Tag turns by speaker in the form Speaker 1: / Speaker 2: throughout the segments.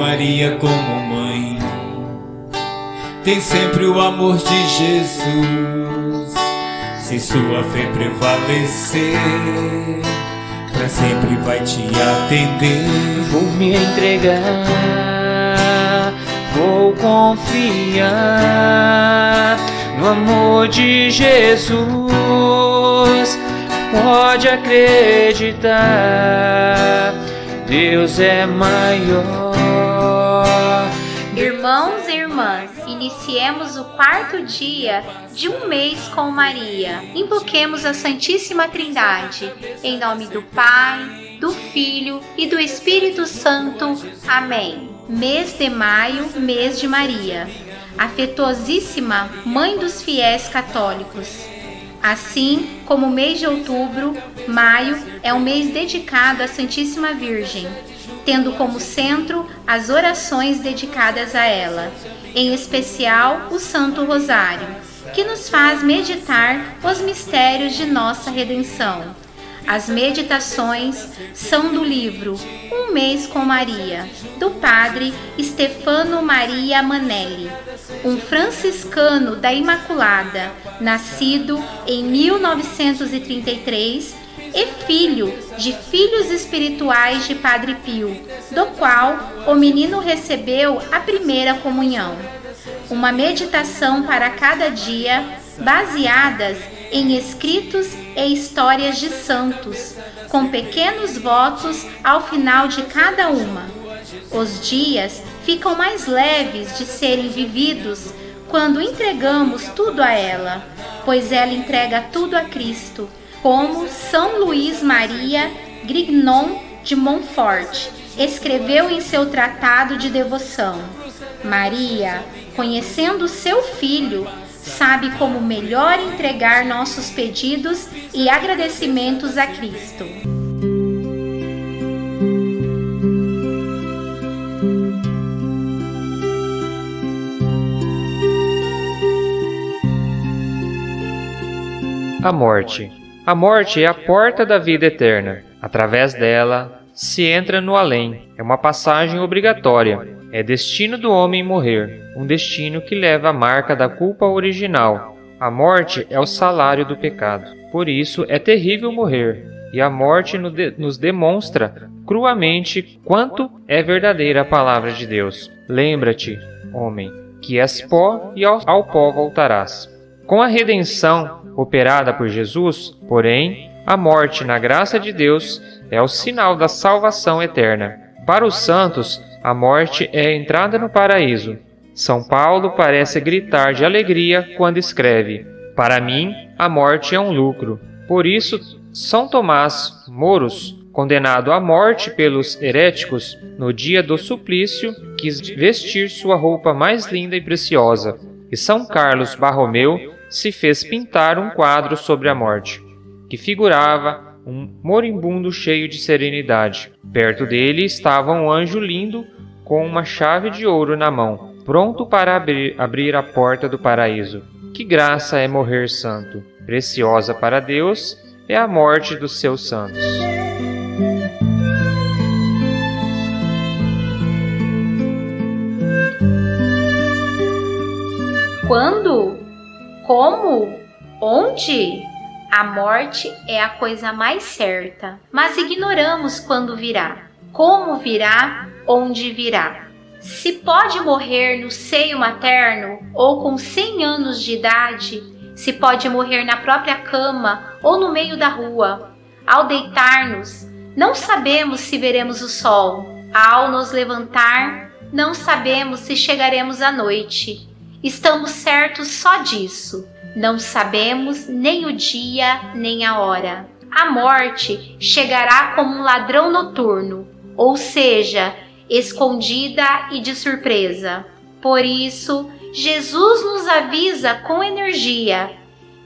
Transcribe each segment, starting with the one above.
Speaker 1: Maria como mãe. Tem sempre o amor de Jesus. Se sua fé prevalecer, pra sempre vai te atender.
Speaker 2: Vou me entregar, vou confiar no amor de Jesus. Pode acreditar, Deus é maior.
Speaker 3: Irmãos e irmãs, iniciemos o 4º dia de um mês com Maria. Invoquemos a Santíssima Trindade, em nome do Pai, do Filho e do Espírito Santo. Amém. Mês de maio, mês de Maria, afetuosíssima Mãe dos fiéis católicos. Assim como o mês de outubro, maio é um mês dedicado à Santíssima Virgem, tendo como centro as orações dedicadas a ela, em especial o Santo Rosário, que nos faz meditar os mistérios de nossa redenção. As meditações são do livro Um Mês com Maria, do padre Stefano Maria Manelli, um franciscano da Imaculada, nascido em 1933 e filho de filhos espirituais de Padre Pio, do qual o menino recebeu a primeira comunhão. Uma meditação para cada dia, baseadas em escritos e histórias de santos, com pequenos votos ao final de cada uma. Os dias ficam mais leves de serem vividos quando entregamos tudo a ela, pois ela entrega tudo a Cristo, como São Luís Maria Grignon de Montfort escreveu em seu tratado de devoção. Maria, conhecendo seu filho, sabe como melhor entregar nossos pedidos e agradecimentos a Cristo.
Speaker 2: A morte. A morte é a porta da vida eterna. Através dela, se entra no além. É uma passagem obrigatória. É destino do homem morrer, um destino que leva a marca da culpa original. A morte é o salário do pecado. Por isso é terrível morrer, e a morte nos demonstra cruamente quanto é verdadeira a palavra de Deus. Lembra-te, homem, que és pó e ao pó voltarás. Com a redenção operada por Jesus, porém, a morte na graça de Deus é o sinal da salvação eterna. Para os santos, a morte é a entrada no paraíso. São Paulo parece gritar de alegria quando escreve: para mim, a morte é um lucro. Por isso, São Tomás Moros, condenado à morte pelos heréticos, no dia do suplício, quis vestir sua roupa mais linda e preciosa. E São Carlos Borromeu se fez pintar um quadro sobre a morte, que figurava um moribundo cheio de serenidade. Perto dele estava um anjo lindo com uma chave de ouro na mão, pronto para abrir a porta do paraíso. Que graça é morrer santo! Preciosa para Deus é a morte dos seus santos.
Speaker 3: Quando? Como? Onde? A morte é a coisa mais certa, mas ignoramos quando virá. Como virá? Onde virá? Se pode morrer no seio materno ou com 100 anos de idade, se pode morrer na própria cama ou no meio da rua. Ao deitar-nos, não sabemos se veremos o sol. Ao nos levantar, não sabemos se chegaremos à noite. Estamos certos só disso. Não sabemos nem o dia, nem a hora. A morte chegará como um ladrão noturno, ou seja, escondida e de surpresa. Por isso, Jesus nos avisa com energia: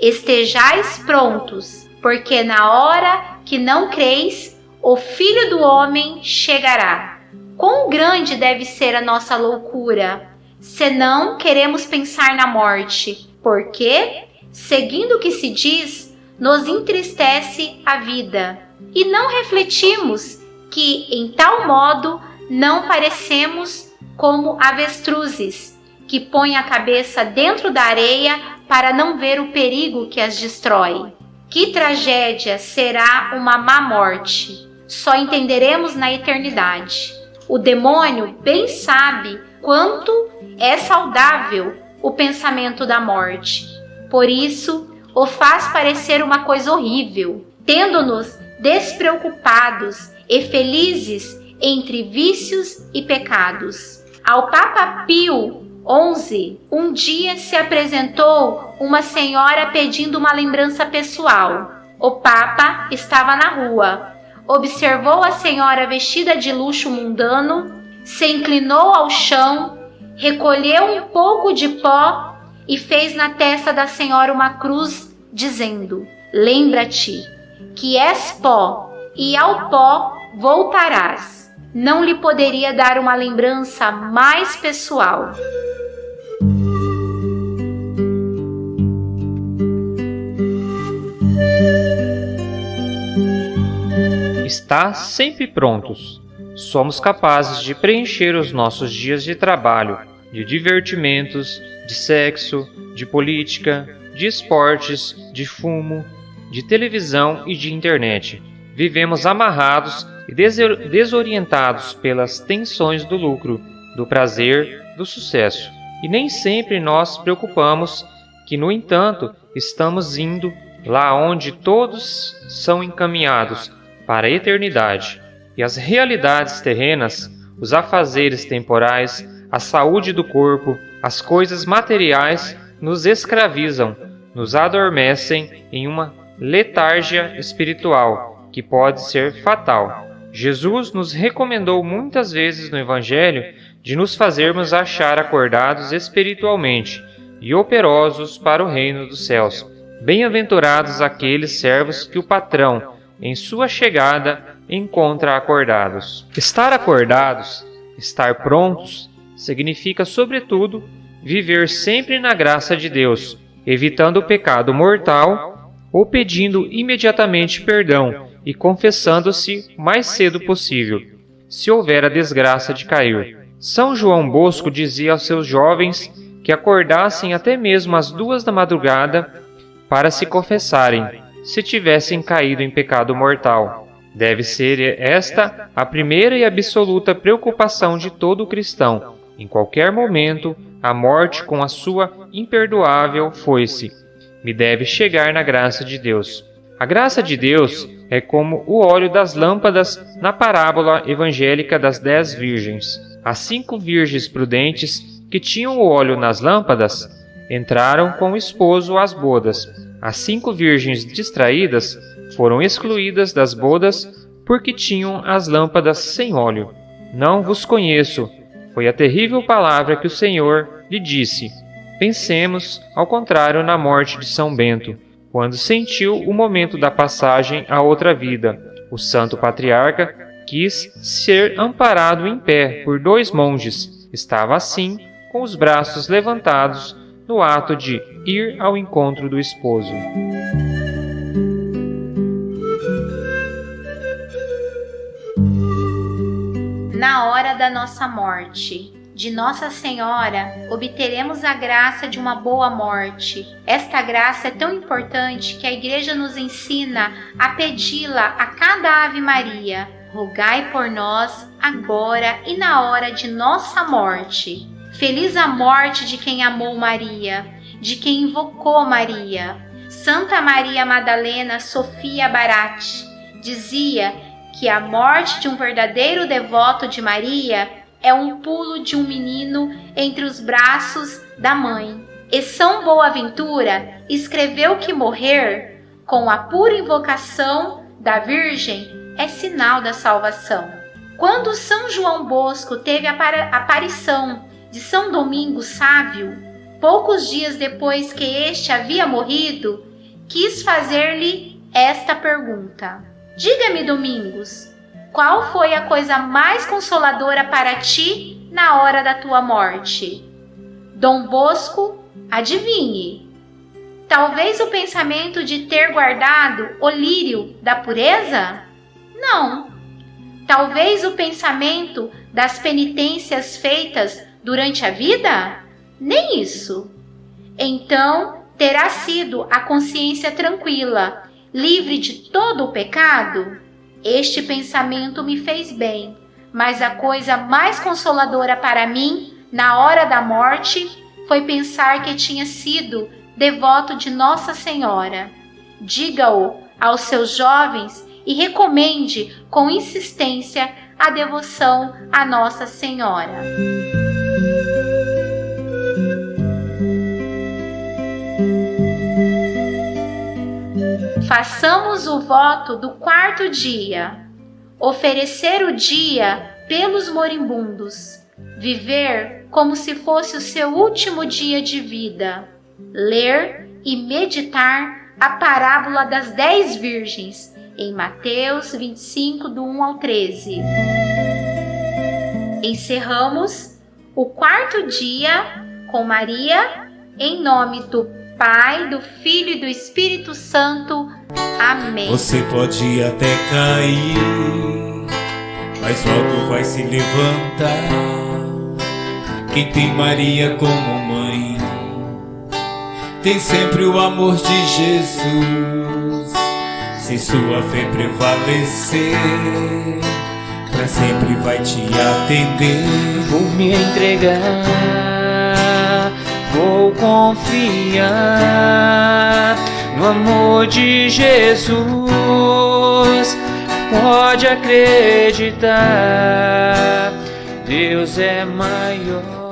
Speaker 3: estejais prontos, porque na hora que não creis, o Filho do Homem chegará. Quão grande deve ser a nossa loucura, se não queremos pensar na morte, porque, seguindo o que se diz, nos entristece a vida, e não refletimos que, em tal modo, não parecemos como avestruzes, que põem a cabeça dentro da areia para não ver o perigo que as destrói. Que tragédia será uma má morte! Só entenderemos na eternidade. O demônio bem sabe quanto é saudável o pensamento da morte. Por isso, o faz parecer uma coisa horrível, tendo-nos despreocupados e felizes entre vícios e pecados. Ao Papa Pio XI, um dia se apresentou uma senhora pedindo uma lembrança pessoal. O Papa estava na rua, observou a senhora vestida de luxo mundano, se inclinou ao chão, recolheu um pouco de pó e fez na testa da senhora uma cruz, dizendo: lembra-te que és pó e ao pó voltarás. Não lhe poderia dar uma lembrança mais pessoal.
Speaker 2: Está sempre prontos. Somos capazes de preencher os nossos dias de trabalho, de divertimentos, de sexo, de política, de esportes, de fumo, de televisão e de internet. Vivemos amarrados e desorientados pelas tensões do lucro, do prazer, do sucesso. E nem sempre nós preocupamos que, no entanto, estamos indo lá onde todos são encaminhados para a eternidade. E as realidades terrenas, os afazeres temporais, a saúde do corpo, as coisas materiais nos escravizam, nos adormecem em uma letargia espiritual que pode ser fatal. Jesus nos recomendou muitas vezes no Evangelho de nos fazermos achar acordados espiritualmente e operosos para o reino dos céus. Bem-aventurados aqueles servos que o patrão, em sua chegada, encontra acordados. Estar acordados, estar prontos, significa, sobretudo, viver sempre na graça de Deus, evitando o pecado mortal ou pedindo imediatamente perdão e confessando-se o mais cedo possível, se houver a desgraça de cair. São João Bosco dizia aos seus jovens que acordassem até mesmo às 2 da madrugada para se confessarem, se tivessem caído em pecado mortal. Deve ser esta a primeira e absoluta preocupação de todo cristão. Em qualquer momento, a morte com a sua imperdoável foice me deve chegar na graça de Deus. A graça de Deus é como o óleo das lâmpadas na parábola evangélica das 10 virgens. As 5 virgens prudentes que tinham o óleo nas lâmpadas entraram com o esposo às bodas. As 5 virgens distraídas foram excluídas das bodas porque tinham as lâmpadas sem óleo. Não vos conheço, foi a terrível palavra que o Senhor lhe disse. Pensemos, ao contrário, na morte de São Bento, quando sentiu o momento da passagem à outra vida. O santo patriarca quis ser amparado em pé por 2 monges. Estava assim, com os braços levantados, no ato de ir ao encontro do esposo.
Speaker 3: Na hora da nossa morte, de Nossa Senhora, obteremos a graça de uma boa morte. Esta graça é tão importante que a Igreja nos ensina a pedi-la a cada Ave Maria. Rogai por nós, agora e na hora de nossa morte. Feliz a morte de quem amou Maria, de quem invocou Maria. Santa Maria Madalena Sofia Barati dizia que a morte de um verdadeiro devoto de Maria é um pulo de um menino entre os braços da mãe. E São Boaventura escreveu que morrer com a pura invocação da Virgem é sinal da salvação. Quando São João Bosco teve a aparição de São Domingos Sávio, poucos dias depois que este havia morrido, quis fazer-lhe esta pergunta: diga-me, Domingos, qual foi a coisa mais consoladora para ti na hora da tua morte? Dom Bosco, adivinhe. Talvez o pensamento de ter guardado o lírio da pureza? Não. Talvez o pensamento das penitências feitas durante a vida? Nem isso. Então, terá sido a consciência tranquila, livre de todo o pecado? Este pensamento me fez bem, mas a coisa mais consoladora para mim, na hora da morte, foi pensar que tinha sido devoto de Nossa Senhora. Diga-o aos seus jovens e recomende com insistência a devoção a Nossa Senhora. Façamos o voto do 4º dia. Oferecer o dia pelos moribundos. Viver como se fosse o seu último dia de vida. Ler e meditar a parábola das 10 virgens, em Mateus 25, do 1 ao 13. Encerramos o 4º dia com Maria, em nome do Pai, do Filho e do Espírito Santo. Amém.
Speaker 1: Você pode até cair, mas logo vai se levantar. Quem tem Maria como mãe, tem sempre o amor de Jesus. Se sua fé prevalecer, pra sempre vai te atender.
Speaker 2: Vou me entregar, vou confiar no amor de Jesus. Pode acreditar, Deus é maior.